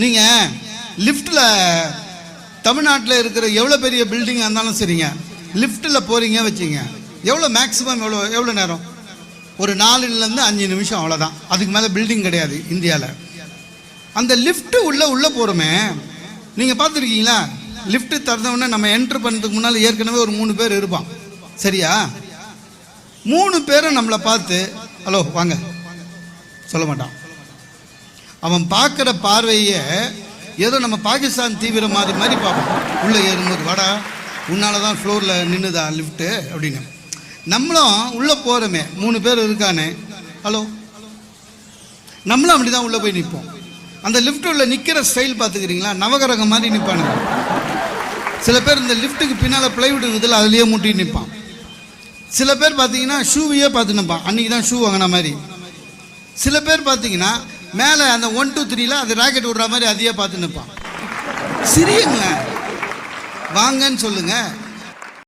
நீங்கள் லிஃப்ட்டில் தமிழ்நாட்டில் இருக்கிற எவ்வளோ பெரிய பில்டிங்காக இருந்தாலும் சரிங்க, லிஃப்ட்டில் போகிறீங்க வச்சுங்க, எவ்வளோ மேக்ஸிமம் எவ்வளோ நேரம்? ஒரு 4லேருந்து 5 நிமிஷம், அவ்வளோதான். அதுக்கு மேலே பில்டிங் கிடையாது இந்தியாவில். அந்த லிஃப்ட்டு உள்ளே போகிறோமே, நீங்கள் பார்த்துருக்கீங்களா? லிஃப்ட்டு திறந்தவுடனே நம்ம என்ட்ரு பண்ணுறதுக்கு முன்னால் ஏற்கனவே ஒரு 3 பேர் இருப்பான், சரியா? 3 பேரும் நம்மளை பார்த்து ஹலோ வாங்க சொல்ல மாட்டான். அவன் பார்க்குற பார்வையை ஏதோ நம்ம பாகிஸ்தான் தீவிர மாதிரி பார்ப்போம். உள்ளே ஏறும்போது வாடா உன்னால தான் ஃப்ளோரில் நின்றுதா லிஃப்ட்டு அப்படின்னு. நம்மளும் உள்ளே போகிறோமே, 3 பேர் இருக்கானே ஹலோ, நம்மளும் அப்படி தான் உள்ளே போய் நிற்போம். அந்த லிஃப்ட் உள்ள நிற்கிற ஸ்டைல் பார்த்துக்கிறீங்களா? நவகரகம் மாதிரி நிற்பானுங்க. சில பேர் இந்த லிஃப்ட்டுக்கு பின்னால் பிளைவுட் இருக்குதுல, அதுலேயே முட்டி நிற்பான். சில பேர் பார்த்தீங்கன்னா ஷூவையே பார்த்து நிற்பான், அன்றைக்கி தான் ஷூ வாங்கின மாதிரி. சில பேர் பார்த்தீங்கன்னா மேலே அந்த 1 2 3ல் அது ராக்கெட் விடுற மாதிரி அதையே பார்த்து நிற்பான். சிரியுங்களேன், வாங்கன்னு சொல்லுங்கள்.